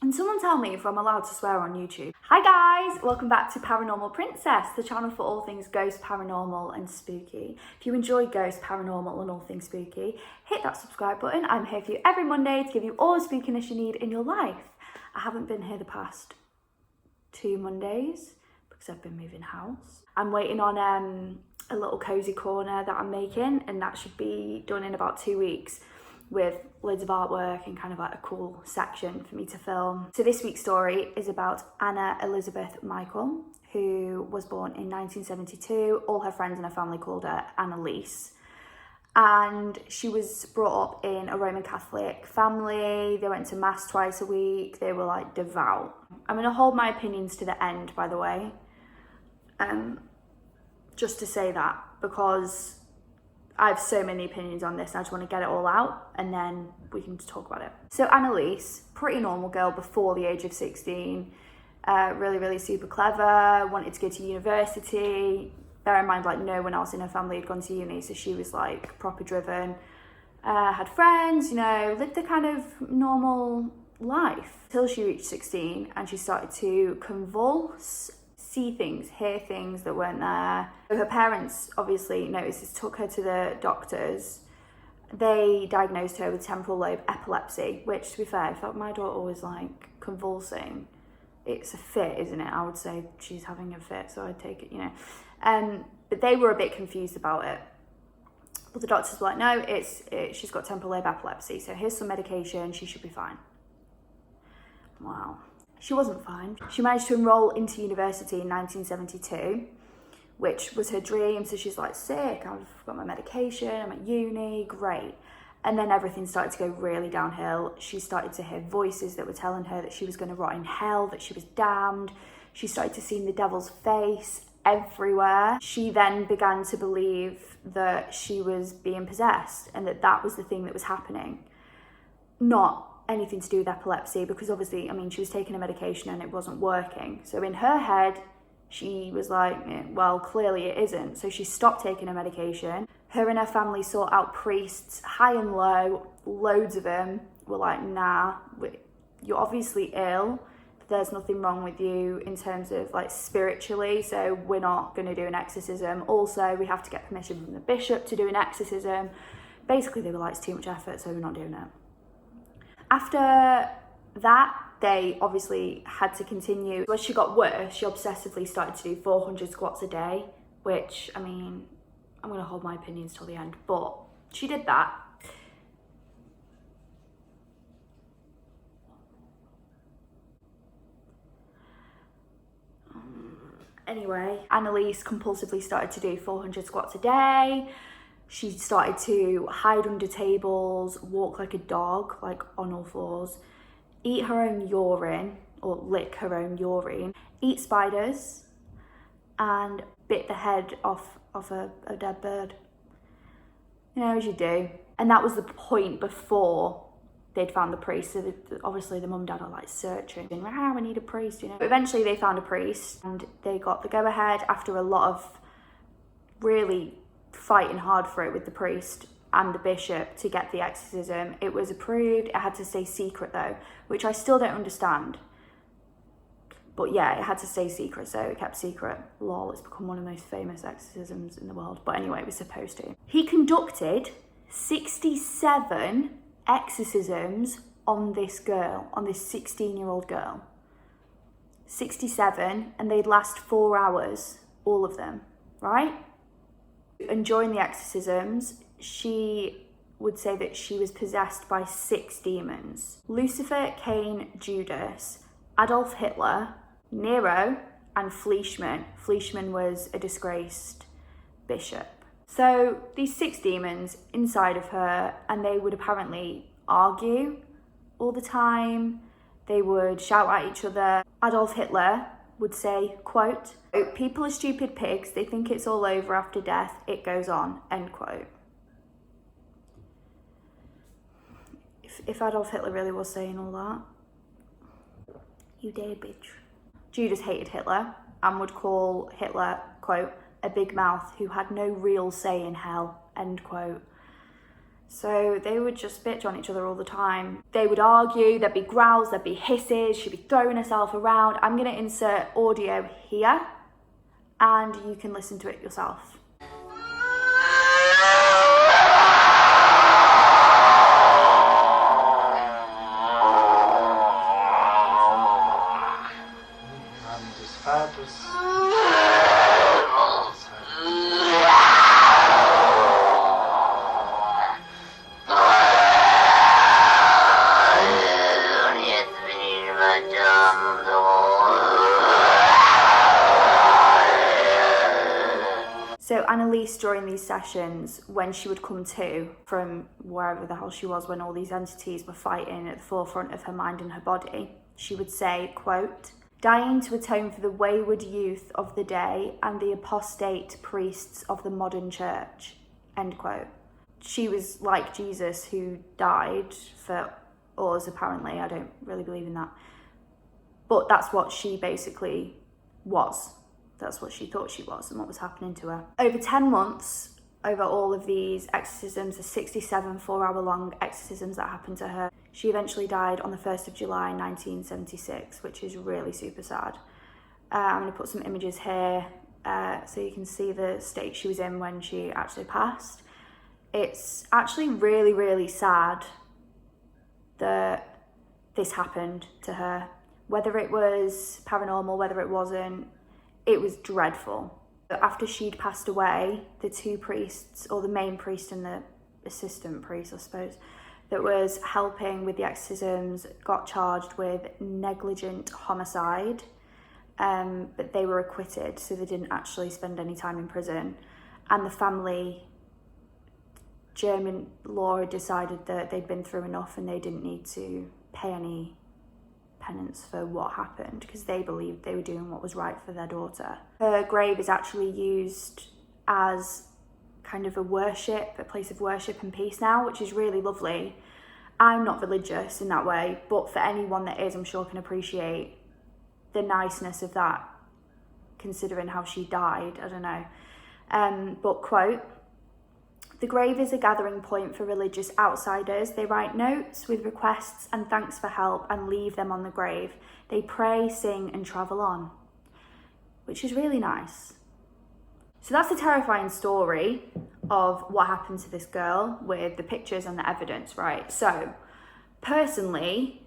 And someone tell me if I'm allowed to swear on YouTube. Hi guys, welcome back to Paranormal Princess, the channel for all things ghost, paranormal and spooky. If you enjoy ghost, paranormal and all things spooky, hit that subscribe button. I'm here for you every Monday to give you all the spookiness you need in your life. I haven't been here the past 2 Mondays because I've been moving house. I'm waiting on a little cozy corner that I'm making, and that should be done in about 2 weeks, with loads of artwork and kind of like a cool section for me to film. So this week's story is about Anneliese Michel, who was born in 1972. All her friends and her family called her Anneliese. And she was brought up in a Roman Catholic family. They went to mass twice a week. They were like devout. I'm gonna hold my opinions to the end, by the way. Just to say that, because I have so many opinions on this and I just want to get it all out and then we can just talk about it. So Anneliese, pretty normal girl before the age of 16, really super clever, wanted to go to university. Bear in mind, like, no one else in her family had gone to uni, so she was like proper driven, had friends, you know, lived a kind of normal life till she reached 16 and she started to convulse, see things, hear things that weren't there. So her parents obviously noticed this, took her to the doctors. They diagnosed her with temporal lobe epilepsy, which, to be fair, if my daughter was like convulsing, it's a fit, isn't it? I would say she's having a fit, so I'd take it, you know. But they were a bit confused about it. But the doctors were like, no, she's got temporal lobe epilepsy, so here's some medication, she should be fine. Wow. She wasn't fine. She managed to enroll into university in 1972, which was her dream. So she's like, sick, I've got my medication, I'm at uni, great. And then everything started to go really downhill. She started to hear voices that were telling her that she was going to rot in hell, that she was damned. She started to see the devil's face everywhere. She then began to believe that she was being possessed and that was the thing that was happening. Not anything to do with epilepsy, because obviously, I mean, she was taking a medication and it wasn't working. So in her head, she was like, well, clearly it isn't. So she stopped taking her medication. Her and her family sought out priests, high and low, loads of them were like, nah, you're obviously ill. There's nothing wrong with you in terms of like spiritually, so we're not going to do an exorcism. Also, we have to get permission from the bishop to do an exorcism. Basically, they were like, it's too much effort, so we're not doing it. After that, they obviously had to continue. As she got worse, she obsessively started to do 400 squats a day, which, I mean, I'm going to hold my opinions till the end, but she did that. Anyway, Anneliese compulsively started to do 400 squats a day. She started to hide under tables, walk like a dog, like on all fours, eat her own urine or lick her own urine, eat spiders, and bit the head off a dead bird. You know, as you do. And that was the point before they'd found the priest. So obviously the mum and dad are like searching, we need a priest, you know. But eventually they found a priest and they got the go ahead after a lot of really fighting hard for it with the priest and the bishop to get the exorcism. It was approved. It had to stay secret though, which I still don't understand. But yeah, it had to stay secret, so it kept secret. Lol, it's become one of the most famous exorcisms in the world. But anyway, it was supposed to. He conducted 67 exorcisms on this girl, on this 16-year-old girl. 67, and they'd last 4 hours, all of them, right? And during the exorcisms, she would say that she was possessed by 6 demons. Lucifer, Cain, Judas, Adolf Hitler, Nero, and Fleischmann. Fleischmann was a disgraced bishop. So these 6 demons inside of her, and they would apparently argue all the time. They would shout at each other. Adolf Hitler would say, quote, people are stupid pigs, they think it's all over after death, it goes on, end quote. If Adolf Hitler really was saying all that, you dead bitch. Judas hated Hitler and would call Hitler, quote, a big mouth who had no real say in hell, end quote. So they would just bitch on each other all the time. They would argue, there'd be growls, there'd be hisses, she'd be throwing herself around. I'm going to insert audio here and you can listen to it yourself. So Anneliese, during these sessions, when she would come to from wherever the hell she was, when all these entities were fighting at the forefront of her mind and her body, she would say, quote, "Dying to atone for the wayward youth of the day and the apostate priests of the modern church," end quote. She was like Jesus, who died for us, apparently. I don't really believe in that. But that's what she basically was. That's what she thought she was and what was happening to her. Over 10 months, over all of these exorcisms, the 67 4-hour-long exorcisms that happened to her, she eventually died on the 1st of July 1976, which is really super sad. I'm going to put some images here so you can see the state she was in when she actually passed. It's actually really, really sad that this happened to her. Whether it was paranormal, whether it wasn't, it was dreadful. After she'd passed away, the two priests, or the main priest and the assistant priest, I suppose, that was helping with the exorcisms, got charged with negligent homicide, but they were acquitted, so they didn't actually spend any time in prison. And the family, German law had decided that they'd been through enough and they didn't need to pay any penance for what happened because they believed they were doing what was right for their daughter. Her grave is actually used as kind of a place of worship and peace now, which is really lovely. I'm not religious in that way, but for anyone that is, I'm sure can appreciate the niceness of that, considering how she died. I don't know. But quote, "The grave is a gathering point for religious outsiders. They write notes with requests and thanks for help and leave them on the grave. They pray, sing and travel on," which is really nice. So that's a terrifying story of what happened to this girl with the pictures and the evidence, right? So personally,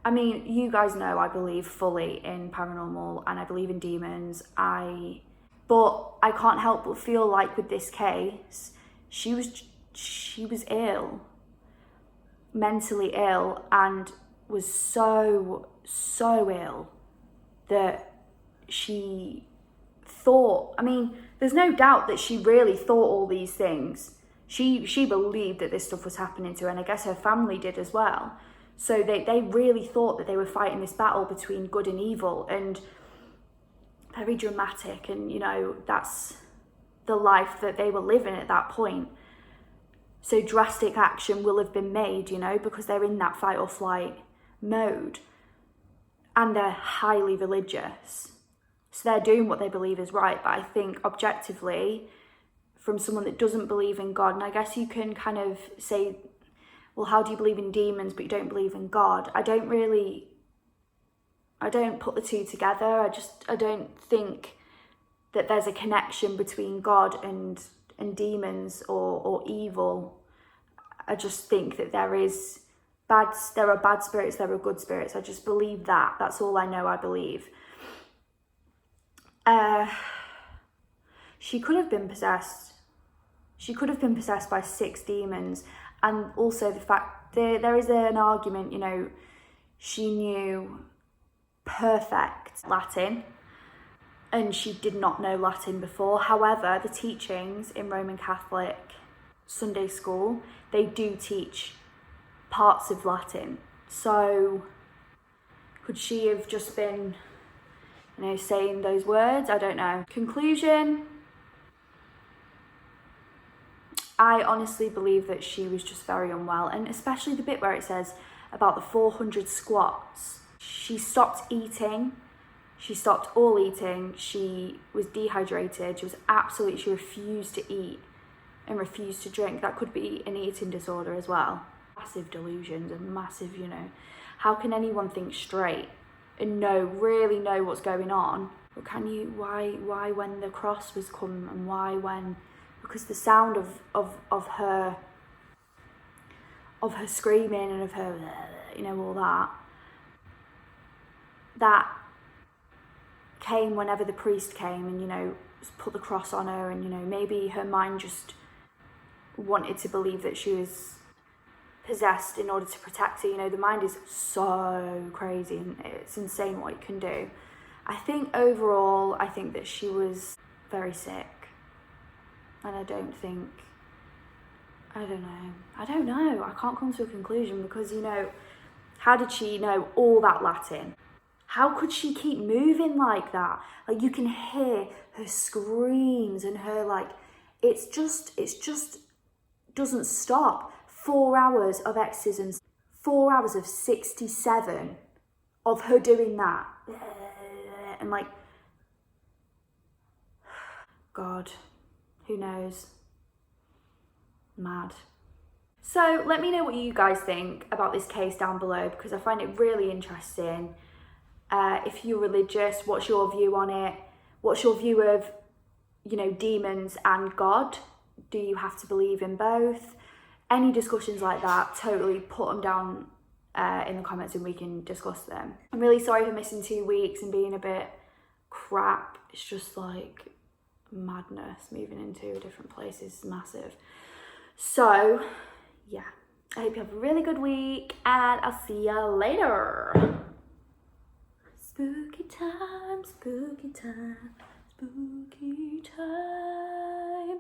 I mean, you guys know I believe fully in paranormal and I believe in demons. But I can't help but feel like with this case, she was ill, mentally ill, and was so ill that she thought, I mean, there's no doubt that she really thought all these things. She believed that this stuff was happening to her, and I guess her family did as well. So they really thought that they were fighting this battle between good and evil, and very dramatic, and you know, that's the life that they were living at that point. So drastic action will have been made, you know, because they're in that fight or flight mode and they're highly religious, so they're doing what they believe is right. But I think objectively, from someone that doesn't believe in God, and I guess you can kind of say, well, how do you believe in demons but you don't believe in God? I don't put the two together. I don't think that there's a connection between God and demons or evil. I just think that there are bad spirits, there are good spirits. I just believe that. That's all I know, I believe. She could have been possessed. She could have been possessed by 6 demons. And also the fact there is an argument, you know, she knew perfect Latin and she did not know Latin before. However, the teachings in Roman Catholic Sunday school, they do teach parts of Latin. So could she have just been, you know, saying those words? I don't know. Conclusion, I honestly believe that she was just very unwell, and especially the bit where it says about the 400 squats. She stopped eating. She stopped all eating. She was dehydrated. She refused to eat and refuse to drink. That could be an eating disorder as well. Massive delusions and massive, you know, how can anyone think straight and really know what's going on? But can you, why when the cross was come, and why when, because the sound of her screaming and of her, you know, all that came whenever the priest came and, you know, put the cross on her, and, you know, maybe her mind just wanted to believe that she was possessed in order to protect her. You know, the mind is so crazy and it's insane what it can do. I think overall, I think that she was very sick, and I don't know, I can't come to a conclusion, because, you know, how did she know all that Latin? How could she keep moving like that? Like, you can hear her screams and her, like, it's just doesn't stop. 4 hours of exorcisms, 4 hours of 67 of her doing that. And, like, God, who knows? Mad. So let me know what you guys think about this case down below, because I find it really interesting. If you're religious, what's your view on it? What's your view of, you know, demons and God? Do you have to believe in both? Any discussions like that, totally put them down in the comments and we can discuss them. I'm really sorry for missing 2 weeks and being a bit crap. It's just like madness. Moving into a different place is massive. So yeah, I hope you have a really good week and I'll see you later. Spooky time, spooky time, spooky time.